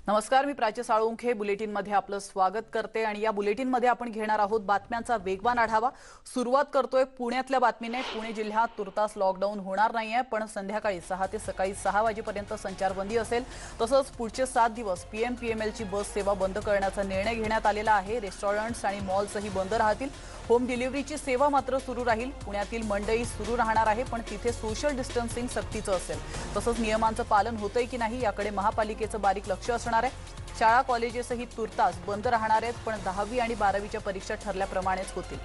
नमस्कार, मी प्राची साळुंखे बुलेटिनमध्ये आपलं स्वागत करते आणि या बुलेटिनमध्ये आपण घेणार आहोत बातम्यांचा वेगवान आढावा। सुरुवात करतोय पुण्यातल्या बातमीने। पुणे जिल्ह्यात तुर्तास लॉकडाऊन होणार नाहीये, पण संध्याकाळी 6 ते सकाळी 6 वाजेपर्यंत संचारबंदी असेल। तसंच पुढचे 7 दिवस पीएमपीएमएलची बस सेवा बंद करण्याचा निर्णय घेण्यात आलेला आहे। रेस्टॉरंट्स आणि मॉल्सही बंद राहतील। होम डिलिव्हरीची सेवा मात्र सुरू राहील। पुण्यातील मंडई सुरू राहणार आहे, पण तिथे सोशल डिस्टन्सिंग सक्तीचं असेल। तसंच नियमांचं पालन होतंय की नाही याकडे महापालिकेचं बारीक लक्ष असणार आहे। शाळा कॉलेजेसही तुर्तास बंद राहणार आहेत, पण 10वी आणि 12वीच्या परीक्षा ठरल्याप्रमाणेच होतील।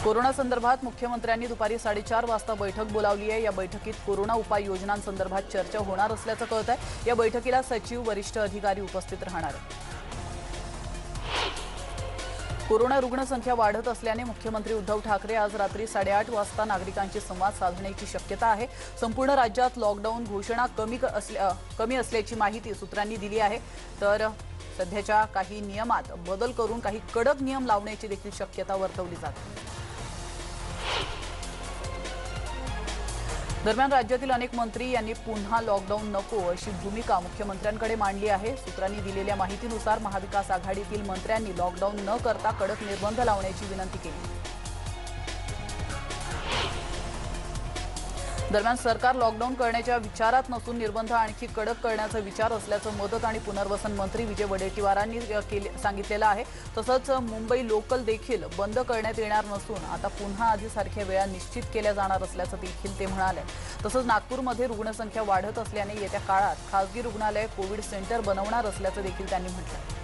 कोरोना संदर्भात मुख्यमंत्र्यांनी दुपारी 4:30 वाजता बैठक बोलावली आहे। या बैठकीत कोरोना उपाययोजनांसंदर्भात चर्चा होणार असल्याचं कळतंय। या बैठकीला सचिव, वरिष्ठ अधिकारी उपस्थित राहणार आहेत। कोरोना रुग्णसंख्या वाढत असल्याने मुख्यमंत्री उद्धव ठाकरे आज रात्री 8:30 वाजता नागरिकांशी संवाद साधण्याची शक्यता आहे। संपूर्ण राज्यात लॉकडाऊन घोषणा कमी असल्याची माहिती सूत्रांनी दिली आहे। तर सध्याच्या काही नियमात बदल करून काही कडक नियम लावण्याची देखील शक्यता वर्तवली जाते। दरम्यान राज्यातील अनेक मंत्री यांनी पुन्हा लॉकडाऊन नको अशी भूमिका मुख्यमंत्र्यांकडे मांडली आहे। सूत्रांनी दिलेल्या माहितीनुसार महाविकास आघाडीतील मंत्र्यांनी लॉकडाऊन न करता कडक निर्बंध लावण्याची विनंती केली। दरम्यान सरकार लॉकडाऊन करण्याच्या विचारात नसून निर्बंध आणखी कडक करण्याचा विचार असल्याचं मदत आणि पुनर्वसन मंत्री विजय वडेट्टीवारांनी सांगितलेलं आहे। तसंच मुंबई लोकल देखील बंद करण्यात येणार नसून आता पुन्हा आधीसारख्या वेळा निश्चित केल्या जाणार असल्याचं देखील ते म्हणाले। तसंच नागपूरमध्ये रुग्णसंख्या वाढत असल्याने येत्या काळात खासगी रुग्णालय कोविड सेंटर बनवणार असल्याचं देखील त्यांनी म्हटलं।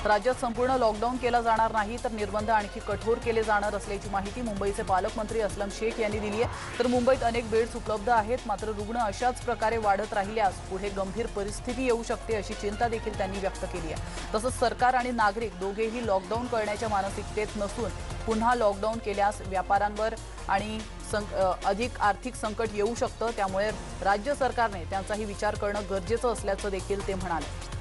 राज्यात संपूर्ण लॉकडाऊन केला जाणार नाही, तर निर्बंध आणखी कठोर केले जाणार असल्याची माहिती मुंबईचे पालकमंत्री अस्लम शेख यांनी दिली आहे। तर मुंबईत अनेक बेड्स उपलब्ध आहेत, मात्र रुग्ण अशाच प्रकारे वाढत राहिल्यास पुढे गंभीर परिस्थिती येऊ शकते अशी चिंता देखील त्यांनी व्यक्त केली आहे। तसंच सरकार आणि नागरिक दोघेही लॉकडाऊन करण्याच्या मानसिकतेत नसून पुन्हा लॉकडाऊन केल्यास व्यापाऱ्यांवर आणि अधिक आर्थिक संकट येऊ शकतं, त्यामुळे राज्य सरकारने त्यांचाही विचार करणं गरजेचं असल्याचं देखील ते म्हणाले।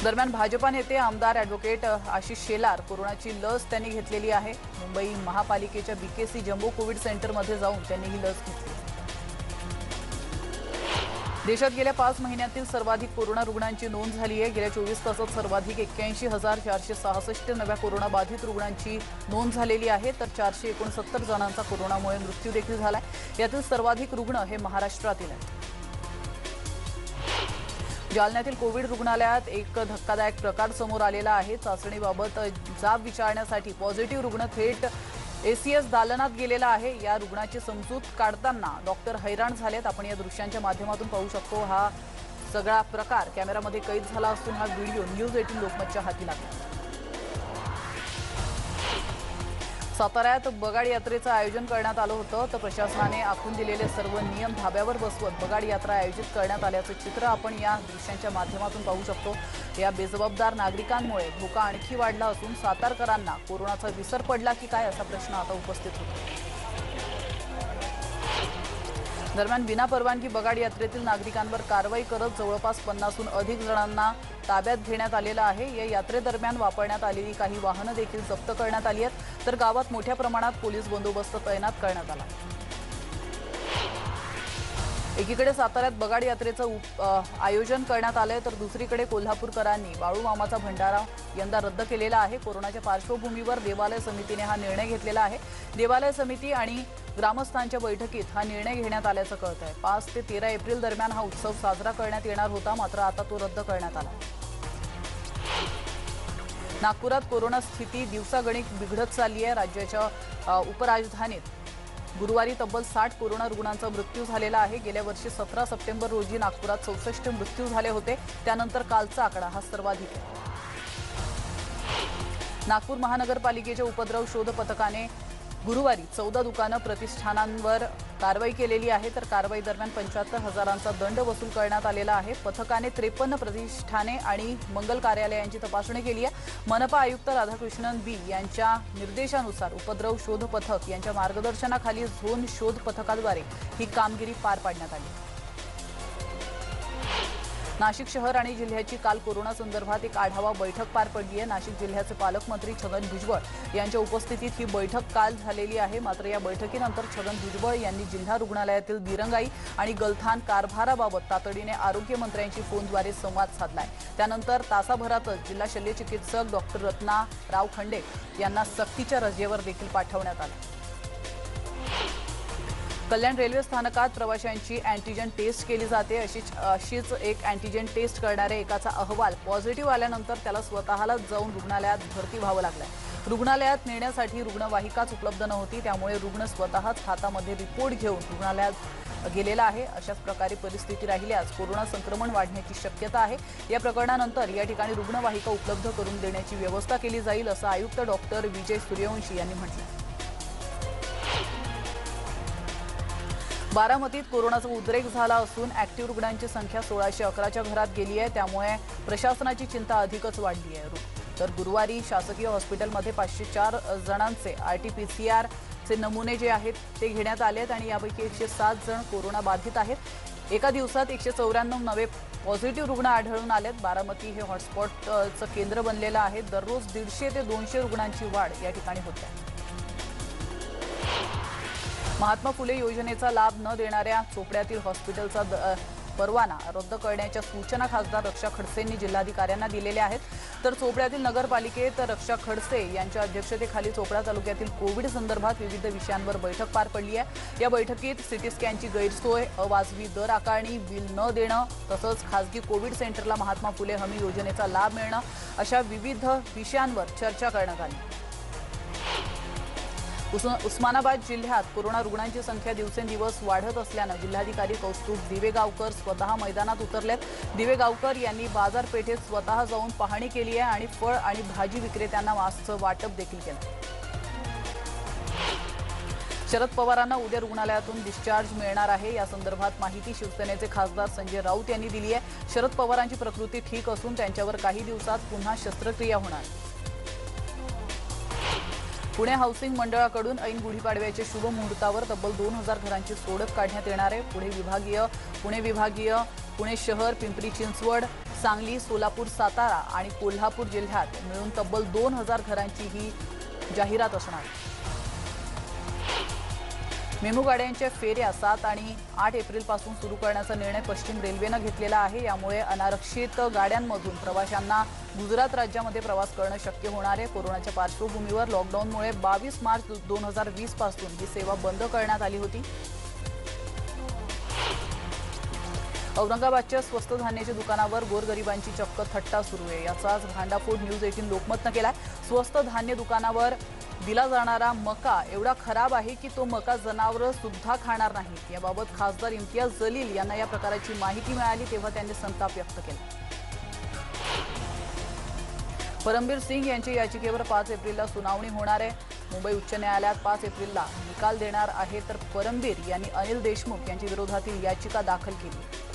दरम्यान भाजपा नेते आमदार ॲडव्होकेट आशिष शेलार कोरोनाची लस त्यांनी घेतलेली आहे। मुंबई महापालिकेच्या बीकेसी जम्बो कोविड सेंटरमध्ये जाऊन त्यांनी ही लस घेतली। देशात गेल्या 5 महिन्यातील सर्वाधिक कोरोना रुग्णांची नोंद झाली आहे। गेल्या 24 तासात सर्वाधिक 81,466 नव्या कोरोनाबाधित रुग्णांची नोंद झालेली आहे। तर 469 जणांचा कोरोनामुळे मृत्यू देखील झालाय। यातील सर्वाधिक रुग्ण हे महाराष्ट्रातील आहेत। जालन्यातील कोविड रुग्णालयात एक धक्कादायक प्रकार समोर आलेला आहे। चाचणीबाबत जाब विचारण्यासाठी पॉझिटिव्ह रुग्ण थेट एसीएस दालनात गेलेला आहे। या रुग्णाची समजूत काढताना डॉक्टर हैराण झालेत। आपण या दृश्यांच्या माध्यमातून पाहू शकतो। हा सगळा प्रकार कॅमेरामध्ये कैद झाला असून हा व्हिडिओ न्यूज 18 लोकमतच्या हाती लागला। साताऱ्यात बगाड यात्रेचं आयोजन करण्यात आलं होतं, तर प्रशासनाने आखून दिलेले सर्व नियम धाब्यावर बसवत बगाड यात्रा आयोजित करण्यात आल्याचं चित्र आपण या दृश्यांच्या माध्यमातून पाहू शकतो। या बेजबाबदार नागरिकांमुळे धोका आणखी वाढला असून सातारकरांना कोरोनाचा विसर पडला की काय असा प्रश्न आता उपस्थित होतो। दरम्यान विनापरवानगी बगाड यात्रेतील नागरिकांवर कारवाई करत जवळपास 50हून अधिक जणांना ताब्यात घेण्यात आलेलं आहे। या यात्रेदरम्यान वापरण्यात आलेली काही वाहनं देखील जप्त करण्यात आली आहेत। तर गावात मोठ्या प्रमाणात पोलीस बंदोबस्त तैनात करण्यात आला। एकीकडे साताऱ्यात बगाड यात्रेचं आयोजन करण्यात आलंय, तर दुसरीकडे कोल्हापूरकरांनी बाळूमामाचा भंडारा यंदा रद्द केलेला आहे। कोरोनाच्या पार्श्वभूमीवर देवालय समितीने हा निर्णय घेतलेला आहे। देवालय समिती आणि ग्रामस्थांच्या बैठकीत हा निर्णय घेण्यात आल्याचं कळतंय। 5 ते 13 एप्रिल दरम्यान हा उत्सव साजरा करण्यात येणार होता, मात्र आता तो रद्द करण्यात आला। नागपुरात कोरोना स्थिती दिवसागणिक बिघडत चालली आहे। राज्याच्या उपराजधानीत गुरुवारी तब्बल 60 कोरोना रुग्णांचा मृत्यू झालेला आहे। गेल्या वर्षी 17 सप्टेंबर रोजी नागपुरात 64 मृत्यू झाले होते। त्यानंतर कालचा आकडा हा सर्वाधिक आहे। नागपूर महानगरपालिकेच्या उपद्रव शोध पथकाने गुरुवारी 14 दुकानं प्रतिष्ठानांवर कारवाई केलेली आहे। तर कारवाई दरम्यान 75,000चा दंड वसूल करण्यात आलेला आहे। पथकाने 53 प्रतिष्ठाने आणि मंगल कार्यालयांची तपासणी केली आहे। मनपा आयुक्त राधाकृष्णन बी यांच्या निर्देशानुसार उपद्रव शोध पथक यांच्या मार्गदर्शनाखाली झोन शोध पथकाद्वारे ही कामगिरी पार पाडण्यात आली। नाशिक शहर आणि जिल्ह्याची काल कोरोना संदर्भात एक आढावा बैठक पार पडली आहे। नाशिक जिल्ह्याचे पालकमंत्री छगन भुजबळ यांच्या उपस्थितीत ही बैठक काल झालेली आहे। मात्र या बैठकीनंतर छगन भुजबळ यांनी जिल्हा रुग्णालयातील दिरंगाई आणि गलथान कारभाराबाबत तातडीने आरोग्य मंत्र्यांशी फोनद्वारे संवाद साधलाय। त्यानंतर तासाभरातच जिल्हा शल्य चिकित्सक डॉक्टर रत्ना राव खंडे यांना सक्तीच्या रजेवर देखील पाठवण्यात आले। कल्याण रेल्वे स्थानकात प्रवाशांची अँटीजन टेस्ट केली जाते। अशीच एक अँटीजन टेस्ट करणाऱ्या एकाचा अहवाल पॉझिटिव्ह आल्यानंतर त्याला स्वतःला जाऊन रुग्णालयात भरती व्हावं लागलंय। रुग्णालयात नेण्यासाठी रुग्णवाहिकाच उपलब्ध नव्हती, त्यामुळे रुग्ण स्वतःच हातामध्ये रिपोर्ट घेऊन रुग्णालयात गेलेला आहे। अशाच प्रकारे परिस्थिती राहिल्यास कोरोना संक्रमण वाढण्याची शक्यता आहे। या प्रकरणानंतर या ठिकाणी रुग्णवाहिका उपलब्ध करून देण्याची व्यवस्था केली जाईल, असं आयुक्त डॉक्टर विजय सूर्यवंशी यांनी म्हटलं। बारामतीत कोरोनाचा उद्रेक झाला असून ऍक्टिव्ह रुग्णांची संख्या 1611च्या घरात गेली आहे। त्यामुळे प्रशासनाची चिंता अधिकच वाढली आहे। तर गुरुवारी शासकीय हॉस्पिटलमध्ये 504 जणांचे RT-PCR चे नमुने जे आहेत ते घेण्यात आले आहेत आणि यापैकी 107 जण कोरोना बाधित आहेत। एका दिवसात 194 नवे पॉझिटिव्ह रुग्ण आढळून आलेत। बारामती हे हॉटस्पॉटचं केंद्र बनलेलं आहे। दररोज 150 ते 200 रुग्णांची वाढ या ठिकाणी होते आहे। महात्मा फुले योजनेचा लाभ न देणाऱ्या चोपड्यातील हॉस्पिटलचा परवाना रद्द करण्याच्या सूचना खासदार रक्षा खडसेंनी जिल्हाधिकाऱ्यांना दिलेल्या आहेत। तर चोपड्यातील नगरपालिकेत रक्षा खडसे यांच्या अध्यक्षतेखाली चोपडा तालुक्यातील कोविड संदर्भात विविध विषयांवर बैठक पार पडली आहे। या बैठकीत सिटी स्कॅनची गैरसोय, अवाजवी दर आकारणी, बिल न देणं, तसंच खासगी कोविड सेंटरला महात्मा फुले हमी योजनेचा लाभ मिळणं अशा विविध विषयांवर चर्चा करण्यात आली। उस्मानाबाद जिल्ह्यात कोरोना रुग्णांची संख्या दिवसेंदिवस वाढत असल्यानं जिल्हाधिकारी कौस्तुभ दिवेगावकर स्वतः मैदानात उतरलेत। दिवेगावकर यांनी बाजारपेठेत स्वतः जाऊन पाहणी केली आहे आणि फळ आणि भाजी विक्रेत्यांना मास्कचं वाटप देखील केलं। शरद पवारांना उद्या रुग्णालयातून डिस्चार्ज मिळणार आहे। या संदर्भात माहिती शिवसेनेचे खासदार संजय राऊत यांनी दिली आहे। शरद पवारांची प्रकृती ठीक असून त्यांच्यावर काही दिवसात पुन्हा शस्त्रक्रिया होणार। पुणे हाऊसिंग मंडळाकडून ऐन गुढीपाडव्याच्या शुभ मुहूर्तावर तब्बल 2000 घरांची सोडत काढण्यात येणार आहे। पुणे विभागीय, पुणे शहर, पिंपरी चिंचवड, सांगली, सोलापूर, सातारा आणि कोल्हापूर जिल्ह्यात मिळून तब्बल 2000 घरांची ही जाहिरात असणार आहे। मेमू गाड्यांच्या फेऱ्या 7 आणि 8 एप्रिलपासून सुरू करण्याचा निर्णय पश्चिम रेल्वेनं घेतलेला आहे। यामुळे अनारक्षित गाड्यांमधून प्रवाशांना गुजरात राज्यामध्ये प्रवास करणं शक्य होणार आहे। कोरोनाच्या पार्श्वभूमीवर लॉकडाऊनमुळे 22 मार्च 2020 पासून ही सेवा बंद करण्यात आली होती। औरंगाबादच्या स्वस्त धान्याच्या दुकानावर गोरगरिबांची चक्क थट्टा सुरू आहे। याचाच भांडाफोड न्यूज 18 लोकमतनं केलाय। स्वस्त धान्य दुकानावर दिला जाणारा मका एवढा खराब आहे की तो मका जनावरं सुद्धा खाणार नाहीत। याबाबत खासदार इम्तियाज जलील यांना या प्रकाराची माहिती मिळाली तेव्हा त्यांनी संताप व्यक्त केला। परमबीर सिंग यांच्या याचिकेवर 5 एप्रिलला सुनावणी होणार आहे। मुंबई उच्च न्यायालयात 5 एप्रिलला निकाल देणार आहे। तर परमबीर यांनी अनिल देशमुख यांच्या विरोधातील याचिका दाखल केली।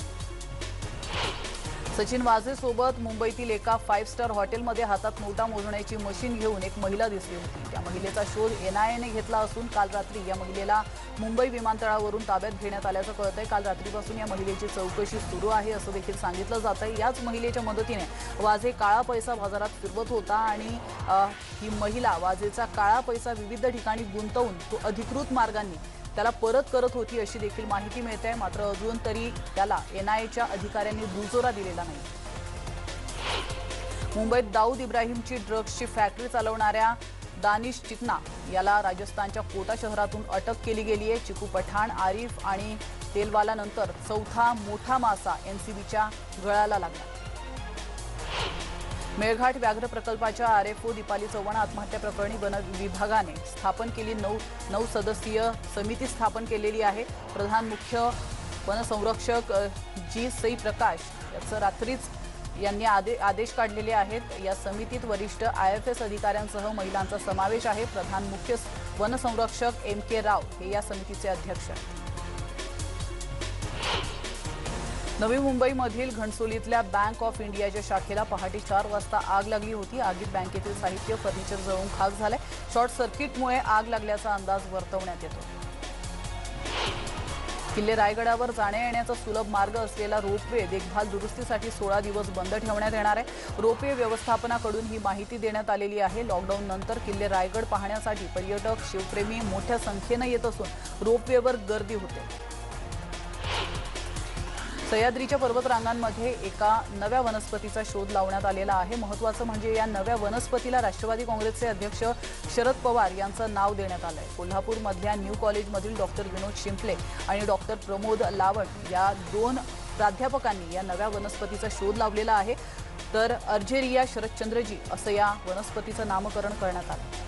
सचिन वाझेसोबत मुंबईतील एका 5 स्टार हॉटेलमध्ये हातात नोटा मोजण्याची मशीन घेऊन एक महिला दिसली होती। त्या महिलेचा शोध NIAने घेतला असून काल रात्री या महिलेला मुंबई विमानतळावरून ताब्यात घेण्यात आल्याचं कळतंय। काल रात्रीपासून या महिलेची चौकशी सुरू आहे असं देखील सांगितलं जातंय। याच महिलेच्या मदतीने वाझे काळा पैसा बाजारात फिरवत होता आणि ही महिला वाझेचा काळा पैसा विविध ठिकाणी गुंतवून तो अधिकृत मार्गांनी त्याला परत करत होती अशी देखील माहिती मिळते आहे। मात्र अजून तरी त्याला NIAच्या अधिकाऱ्यांनी दुजोरा दिलेला नाही। मुंबईत दाऊद इब्राहिमची ड्रग्सची फॅक्टरी चालवणाऱ्या दानिश चिकना याला राजस्थानच्या कोटा शहरातून अटक केली गेली आहे। चिकू पठाण, आरिफ आणि तेलवाला नंतर चौथा मोठा मासा NCBच्या गळाला लागला। मेळघाट व्याघ्र प्रकल्पाच्या RFO दीपाली चव्हाण आत्महत्या प्रकरणी वन विभागाने स्थापन केली 9 सदस्यीय समिती स्थापन केलेली आहे। प्रधान मुख्य वनसंरक्षक G. सई प्रकाश याचं रात्रीच यांनी आदेश काढलेले आहेत। या समितीत वरिष्ठ IFS अधिकाऱ्यांसह महिलांचा समावेश आहे। प्रधान मुख्य वनसंरक्षक MK राव हे या समितीचे अध्यक्ष आहेत। नवी मुंबईमधील घणसोलीतल्या बँक ऑफ इंडियाच्या शाखेला पहाटे 4 वाजता आग लागली होती। आगीत बँकेतील साहित्य, फर्निचर जळून खाक झाले। शॉर्ट सर्किटमुळे आग लागल्याचा अंदाज वर्तवण्यात येतो। किल्ले रायगडावर जाण्या येण्याचा सुलभ मार्ग असलेला रोपवे देखभाल दुरुस्तीसाठी 16 दिवस बंद ठेवण्यात येणार आहे। रोपवे व्यवस्थापनाकडून ही माहिती देण्यात आलेली आहे। लॉकडाऊन नंतर किल्ले रायगड पाहण्यासाठी पर्यटक शिवप्रेमी मोठ्या संख्येने येत असून रोपवेवर गर्दी होते। सह्याद्रीच्या पर्वतरांगांमध्ये एका नव्या वनस्पतीचा शोध लावण्यात आलेला आहे। महत्त्वाचं म्हणजे या नव्या वनस्पतीला राष्ट्रवादी काँग्रेसचे अध्यक्ष शरद पवार यांचं नाव देण्यात आलंय। कोल्हापूरमधल्या न्यू कॉलेजमधील डॉक्टर विनोद शिंपले आणि डॉक्टर प्रमोद लावण या 2 प्राध्यापकांनी या नव्या वनस्पतीचा शोध लावलेला आहे। तर अर्जेरिया शरदचंद्रजी असं या वनस्पतीचं नामकरण करण्यात आलं।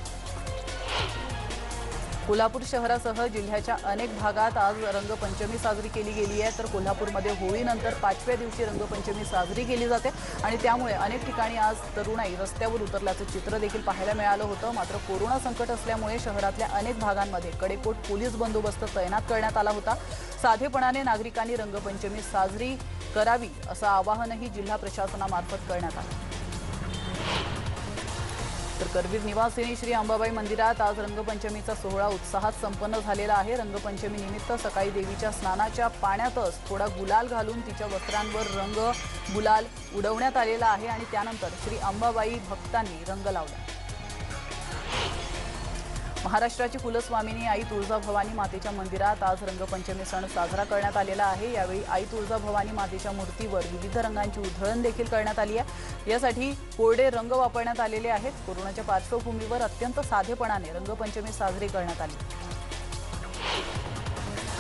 कोल्हापूर शहरासह जिल्ह्याच्या अनेक भागात आज रंगपंचमी साजरी केली गेली आहे। तर कोल्हापूरमध्ये होळीनंतर 5व्या दिवशी रंगपंचमी साजरी केली जाते आणि त्यामुळे अनेक ठिकाणी आज तरुणाई रस्त्यावर उतरल्याचं चित्र देखील पाहायला मिळालं होतं। मात्र कोरोना संकट असल्यामुळे शहरातल्या अनेक भागांमध्ये कडेकोट पोलीस बंदोबस्त तैनात करण्यात आला होता। साधेपणाने नागरिकांनी रंगपंचमी साजरी करावी असं आवाहनही जिल्हा प्रशासनामार्फत करण्यात आलं। तर करवीर निवासिनी श्री अंबाबाई मंदिरात आज रंगपंचमीचा सोहळा उत्साहात संपन्न झालेला आहे। रंगपंचमी निमित्त सकाळी देवीच्या स्नानाच्या पाण्यातच थोडा गुलाल घालून तिच्या वस्त्रांवर रंग गुलाल उडवण्यात आलेला आहे आणि त्यानंतर श्री अंबाबाई भक्तांनी रंग लावला। महाराष्ट्राची कुलस्वामिनी आई तुळजाभवानी मातेच्या मंदिरात आज रंगपंचमी सण साजरा करण्यात आलेला आहे। यावेळी आई तुळजाभवानी मातेच्या मूर्तीवर विविध रंगांची उधळण देखील करण्यात आली आहे। यासाठी कोरडे रंग वापरण्यात आलेले आहेत। कोरोनाच्या पार्श्वभूमीवर अत्यंत साधेपणाने रंगपंचमी साजरी करण्यात आली।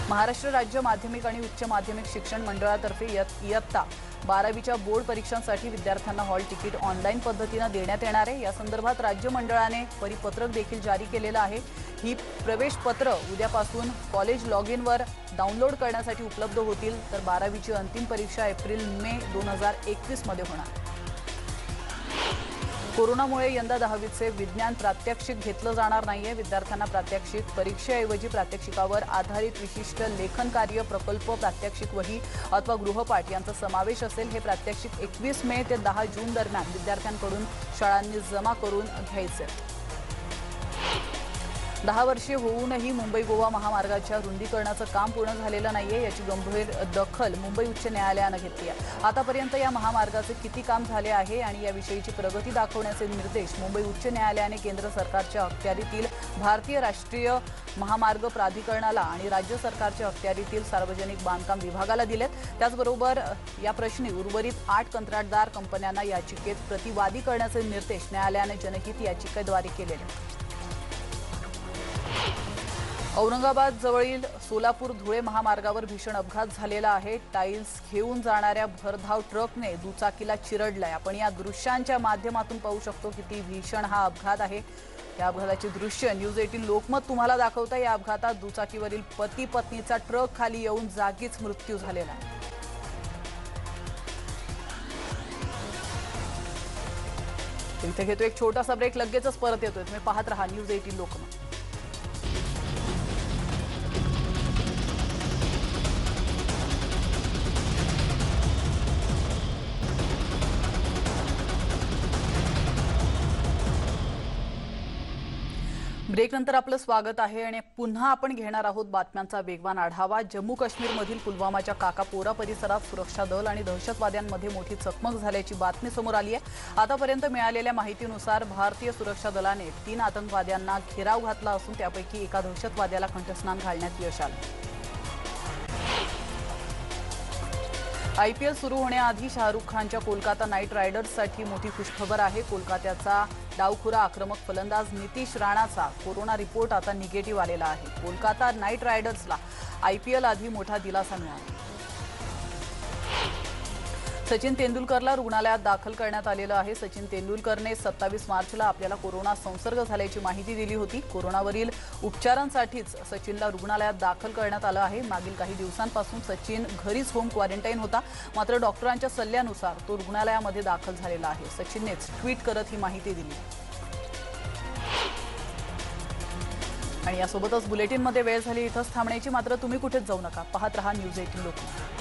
महाराष्ट्र राज्य माध्यमिक आणि उच्च माध्यमिक शिक्षण मंडळातर्फे इयत्ता 12वीच्या बोर्ड परीक्षांसाठी विद्यार्थ्यांना हॉल तिकीट ऑनलाईन पद्धतीने देण्यात येणार आहे। या संदर्भात राज्य मंडळाने परिपत्रक देखील जारी केलेलं आहे। ही प्रवेश पत्र उद्यापासून कॉलेज लॉग इनवर डाउनलोड करण्यासाठी उपलब्ध होतील। तर 12वीची अंतिम परीक्षा एप्रिल-मे 2021 मध्ये होणार। कोरोनामुळे यंदा 10वीचे विज्ञान प्रात्यक्षिक घेतलं जाणार नाहीये। विद्यार्थ्यांना प्रात्यक्षिक परीक्षेऐवजी प्रात्यक्षिकावर आधारित विशिष्ट लेखन कार्य, प्रकल्प, प्रात्यक्षिक वही अथवा गृहपाठ यांचा समावेश असेल। हे प्रात्यक्षिक 21 मे ते 10 जून दरम्यान विद्यार्थ्यांकडून शाळांनी जमा करून घ्यायचे। 10 वर्षे होऊनही मुंबई गोवा महामार्गाच्या रुंदीकरणाचं काम पूर्ण झालेलं नाहीये। याची गंभीर दखल मुंबई उच्च न्यायालयाने घेतली आहे। आतापर्यंत या महामार्गाचे किती काम झाले आहे आणि याविषयीची प्रगती दाखवण्याचे निर्देश मुंबई उच्च न्यायालयाने केंद्र सरकारच्या अखत्यारीतील भारतीय राष्ट्रीय महामार्ग प्राधिकरणाला आणि राज्य सरकारच्या अखत्यारीतील सार्वजनिक बांधकाम विभागाला दिलेत। त्याचबरोबर या प्रश्नी उर्वरित 8 कंत्राटदार कंपन्यांना याचिकेत प्रतिवादी करण्याचे निर्देश न्यायालयाने जनहित याचिकेद्वारे केलेले आहेत। औरंगाबाद जवळील सोलापूर-धुळे महामार्गावर भीषण अपघात झालेला आहे। टाइल्स घेऊन जाणाऱ्या भरधाव ट्रकने दुचाकीला चिरडलाय। आपण या दृश्यांच्या माध्यमातून पाहू शकतो किती भीषण हा अपघात आहे। या अपघाताची दृश्य न्यूज 18 लोकमत तुम्हाला दाखवतं। या अपघातात दुचाकीवरील पती पत्नीचा ट्रक खाली येऊन जागीच मृत्यू झालेला आहे। इथे घेतो एक छोटासा ब्रेक, लगेचच परत येतोय। तुम्ही पाहत रहा न्यूज 18 लोकमत। ब्रेकनंतर आपलं स्वागत आहे आणि पुन्हा आपण घेणार आहोत बातम्यांचा वेगवान आढावा। जम्मू काश्मीरमधील पुलवामाच्या काकापोरा परिसरात सुरक्षा दल आणि दहशतवाद्यांमध्ये मोठी चकमक झाल्याची बातमी समोर आली आहे। आतापर्यंत मिळालेल्या माहितीनुसार भारतीय सुरक्षा दलाने 3 आतंकवाद्यांना घेराव घातला असून त्यापैकी एका दहशतवाद्याला कंठस्नान घालण्यात यश आलं। IPL सुरू होण्याआधी शाहरुख खानच्या कोलकाता नाईट रायडर्ससाठी मोठी खुशखबर आहे। कोलकात्याचा डावखुरा आक्रमक फलंदाज नितीश राणाचा कोरोना रिपोर्ट आता निगेटिव्ह आलेला आहे। कोलकाता नाईट रायडर्सला IPL आधी मोठा दिलासा मिळाला। सचिन तेंडुलकरला रुग्णालयात दाखल करण्यात आलेलं आहे। सचिन तेंडुलकरने 27 मार्चला आपल्याला कोरोना संसर्ग झाल्याची माहिती दिली होती। कोरोनावरील उपचारांसाठीच सचिनला रुग्णालयात दाखल करण्यात आलं आहे। मागील काही दिवसांपासून सचिन घरीच होम क्वारंटाईन होता, मात्र डॉक्टरांच्या सल्ल्यानुसार तो रुग्णालयामध्ये दाखल झालेला आहे। सचिननेच ट्विट करत ही माहिती दिली। आणि यासोबतच बुलेटिनमध्ये वेळ झाली इथंच थांबण्याची, मात्र तुम्ही कुठेच जाऊ नका, पाहत रहा न्यूज 18 लोकमत।